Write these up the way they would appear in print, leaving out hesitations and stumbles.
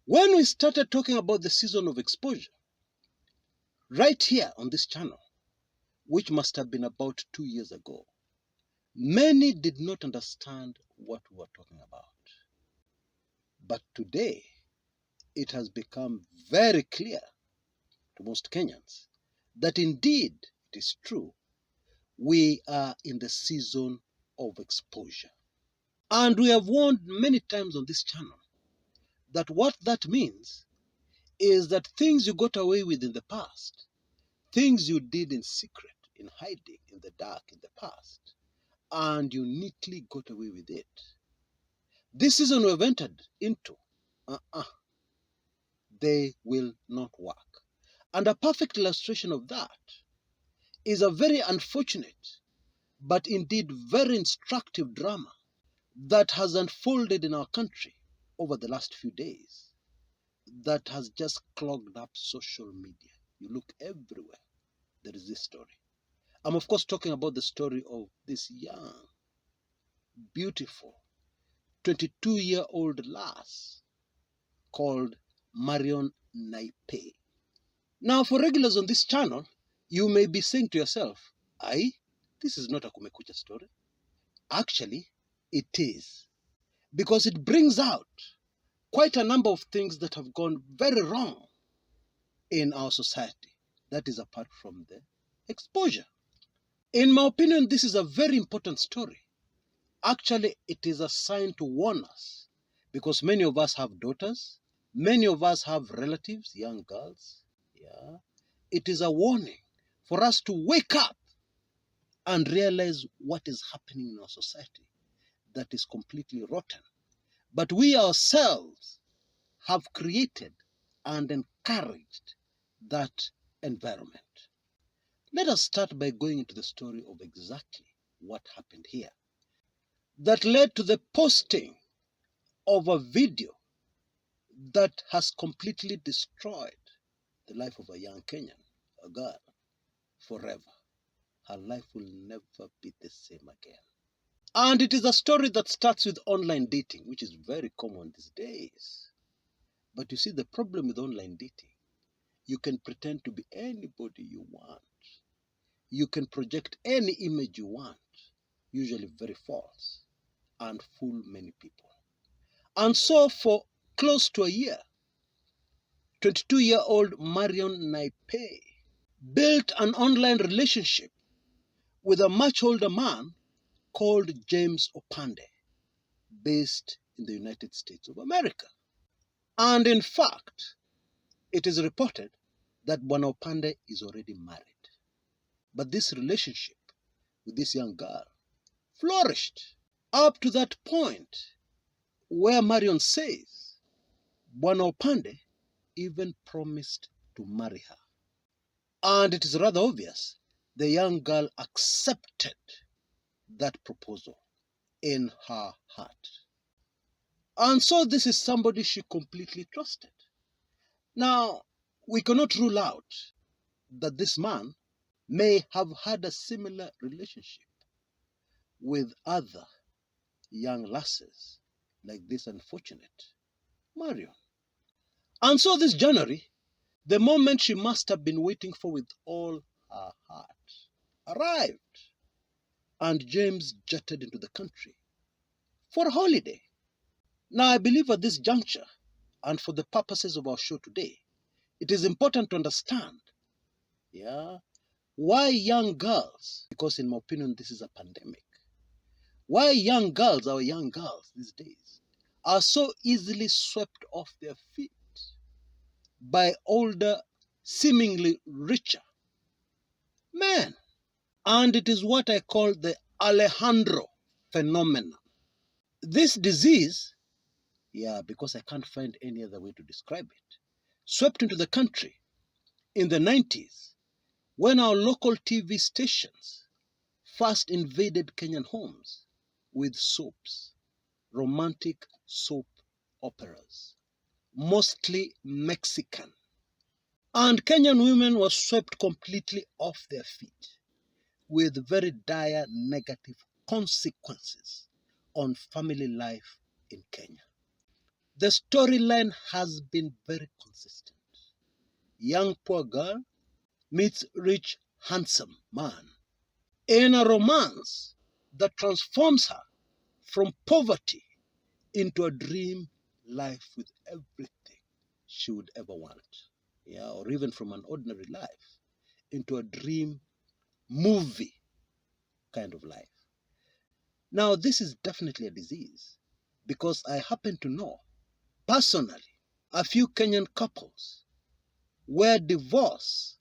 When we started talking about the season of exposure, right here on this channel, which must have been about 2 years ago, many did not understand what we were talking about. But today, it has become very clear to most Kenyans that indeed it is true. We are in the season of exposure. And we have warned many times on this channel that what that means is that things you got away with in the past, things you did in secret, in hiding, in the dark, in the past, and you neatly got away with it. This season we've entered into, they will not work. And a perfect illustration of that is a very unfortunate, but indeed very instructive drama that has unfolded in our country over the last few days that has just clogged up social media. You look everywhere, there is this story. I'm of course talking about the story of this young, beautiful, 22-year-old lass called Marion Naipei. Now, for regulars on this channel, you may be saying to yourself, aye, this is not a kumekucha story. Actually, it is, because it brings out quite a number of things that have gone very wrong in our society. That is apart from the exposure. In my opinion, this is a very important story. Actually, it is a sign to warn us, because many of us have daughters, many of us have relatives, young girls. Yeah, it is a warning for us to wake up and realize what is happening in our society that is completely rotten. But we ourselves have created and encouraged that environment. Let us start by going into the story of exactly what happened here that led to the posting of a video that has completely destroyed the life of a young Kenyan, a girl, forever. Her life will never be the same again. And it is a story that starts with online dating, which is very common these days. But you see, the problem with online dating, you can pretend to be anybody you want. You can project any image you want, usually very false, and fool many people. And so for close to a year, 22-year-old Marion Naipei built an online relationship with a much older man called James Opande, based in the United States of America. And in fact, it is reported that Bwana Opande is already married. But this relationship with this young girl flourished up to that point where Marion says Bwana Opande even promised to marry her. And it is rather obvious the young girl accepted that proposal in her heart. And so this is somebody she completely trusted. Now, we cannot rule out that this man may have had a similar relationship with other young lasses like this unfortunate Marion. And so this January, the moment she must have been waiting for with all her heart arrived, and James jetted into the country for a holiday. Now, I believe at this juncture, and for the purposes of our show today, it is important to understand, why young girls, because in my opinion this is a pandemic, why young girls, our young girls these days, are so easily swept off their feet by older, seemingly richer men. And it is what I call the Alejandro phenomenon. This disease, because I can't find any other way to describe it, swept into the country in the 90s when our local TV stations first invaded Kenyan homes with soaps, romantic soap operas, mostly Mexican. And Kenyan women were swept completely off their feet with very dire negative consequences on family life in Kenya. The storyline has been very consistent. Young poor girl meets rich handsome man in a romance that transforms her from poverty into a dream life with everything she would ever want. Yeah, or even from an ordinary life into a dream movie kind of life. Now, this is definitely a disease because I happen to know personally a few Kenyan couples where divorce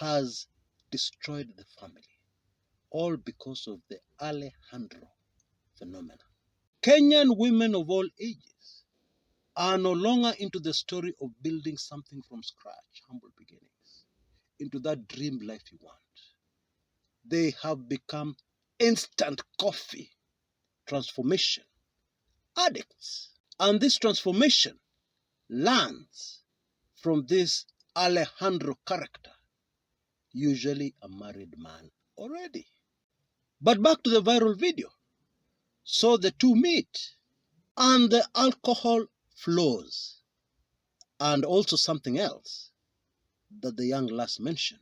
has destroyed the family, all because of the Alejandro phenomenon. Kenyan women of all ages are no longer into the story of building something from scratch, humble beginnings, into that dream life you want. They have become instant coffee transformation addicts. And this transformation lands from this Alejandro character, usually a married man already. But back to the viral video. So the two meet and the alcohol flows. And also something else that the young lass mentioned,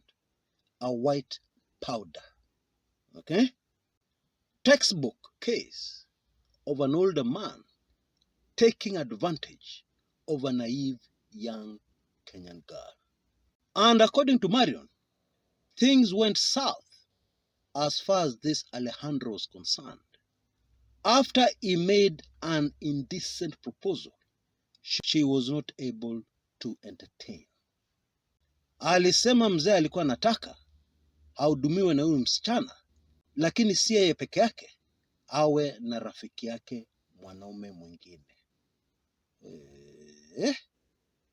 a white powder. Okay? Textbook case of an older man taking advantage of a naive young Kenyan girl. And according to Marion, things went south as far as this Alejandro was concerned. After he made an indecent proposal, she was not able to entertain. Alisema mzee alikuwa anataka ahudumiwe na huyu msichana, lakini si yeye peke yake, awe na rafiki yake mwanaume mwingine.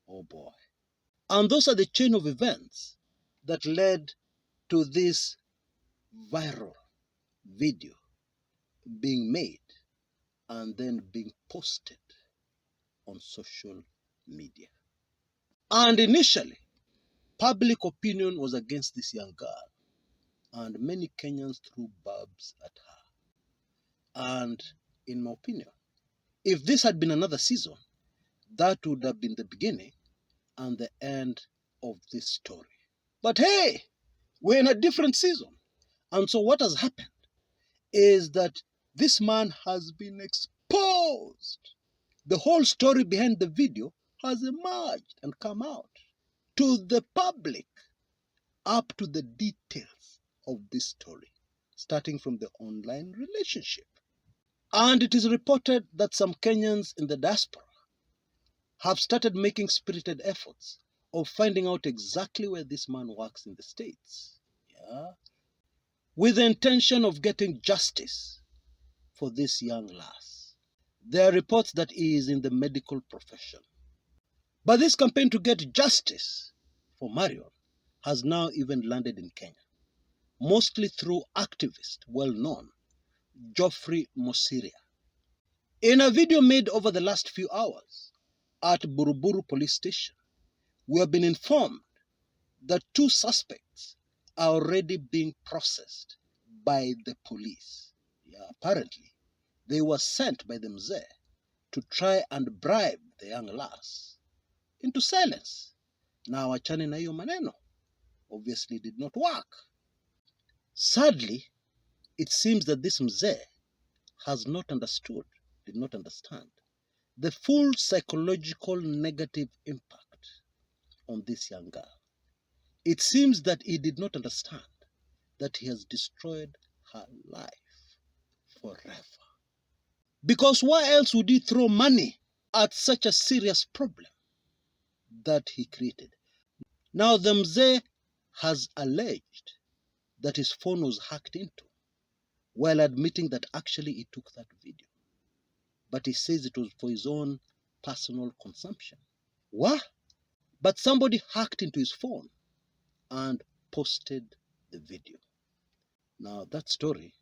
Oh boy. And those are the chain of events that led to this viral video being made and then being posted on social media. And initially, public opinion was against this young girl, and many Kenyans threw barbs at her. And in my opinion, if this had been another season, that would have been the beginning and the end of this story. But hey, we're in a different season. And so what has happened is that this man has been exposed. The whole story behind the video has emerged and come out to the public, up to the details of this story, starting from the online relationship. And it is reported that some Kenyans in the diaspora have started making spirited efforts of finding out exactly where this man works in the States, with the intention of getting justice for this young lass. There are reports that he is in the medical profession. But this campaign to get justice for Marion has now even landed in Kenya, mostly through activist well-known Geoffrey Mosiria. In a video made over the last few hours at Buruburu police station, we have been informed that 2 suspects are already being processed by the police. Apparently, they were sent by the mzee to try and bribe the young lass into silence. Now, wachane na hiyo maneno obviously did not work. Sadly, it seems that this mzee has not understood, did not understand the full psychological negative impact on this young girl. It seems that he did not understand that he has destroyed her life forever. Because why else would he throw money at such a serious problem that he created? Now, the mzee has alleged that his phone was hacked into, while admitting that actually he took that video. But he says it was for his own personal consumption. What? But somebody hacked into his phone and posted the video. Now, that story,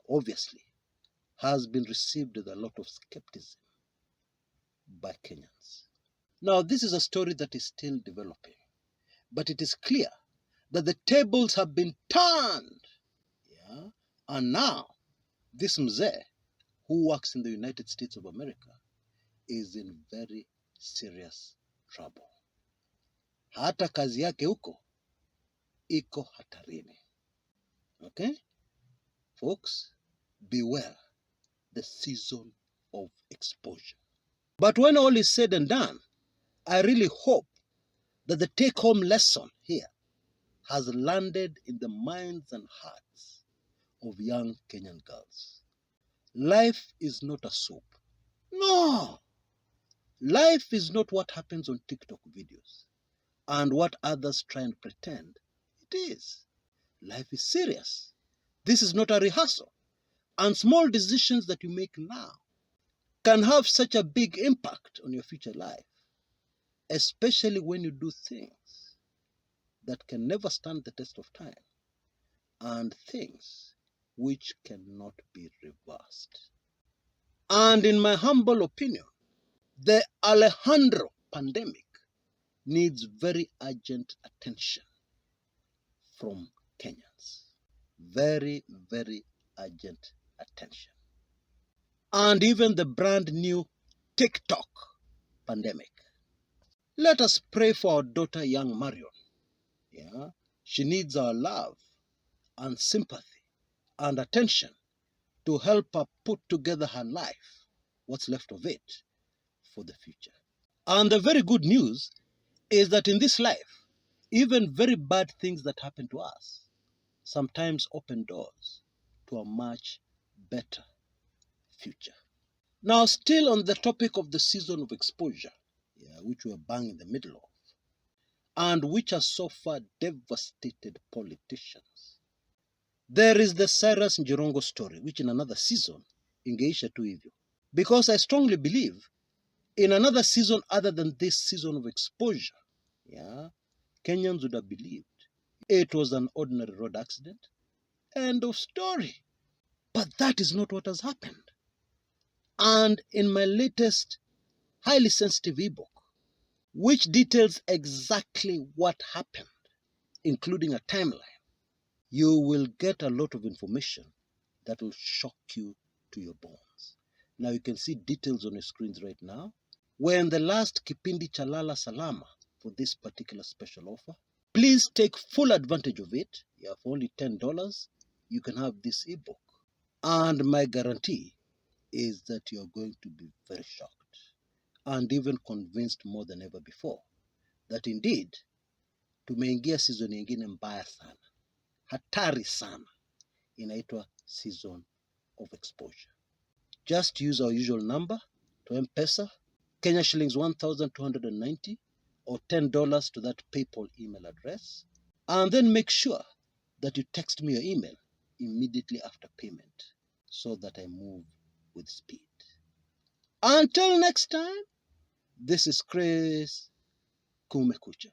obviously, has been received with a lot of skepticism by Kenyans. Now, this is a story that is still developing, but it is clear that the tables have been turned. And now, this mzee, who works in the United States of America, is in very serious trouble. Hata kazi yake huko iko hatarini. Okay? Folks, beware the season of exposure. But when all is said and done, I really hope that the take-home lesson here has landed in the minds and hearts of young Kenyan girls. Life is not a soap. No! Life is not what happens on TikTok videos and what others try and pretend it is. Life is serious. This is not a rehearsal. And small decisions that you make now can have such a big impact on your future life, especially when you do things that can never stand the test of time and things which cannot be reversed. And in my humble opinion, the Alejandro pandemic needs very urgent attention from Kenyans. Very, very urgent attention. And even the brand new TikTok pandemic. Let us pray for our daughter, young Marion. Yeah? She needs our love and sympathy and attention to help her put together her life, what's left of it, for the future. And the very good news is that in this life, even very bad things that happen to us sometimes open doors to a much better future. Now, still on the topic of the season of exposure, which we're bang in the middle of, and which has so far devastated politicians, there is the Cyrus Njirongo story, which in another season ingeisha tu hivyo. Because I strongly believe in another season other than this season of exposure, Kenyans would have believed it was an ordinary road accident. End of story. But that is not what has happened. And in my latest highly sensitive ebook, which details exactly what happened, including a timeline, you will get a lot of information that will shock you to your bones. Now you can see details on your screens right now. We're in the last Kipindi Chalala Salama for this particular special offer. Please take full advantage of it. For only $10, you can have this ebook. And my guarantee is that you're going to be very shocked and even convinced more than ever before that indeed tumeingia season nyingine mbaya sana, hatari sana, inaitwa season of exposure. Just use our usual number to M-Pesa, Kenya shillings 1,290 or $10 to that PayPal email address, and then make sure that you text me your email immediately after payment so that I move with speed. Until next time, this is Chris Kumekucha.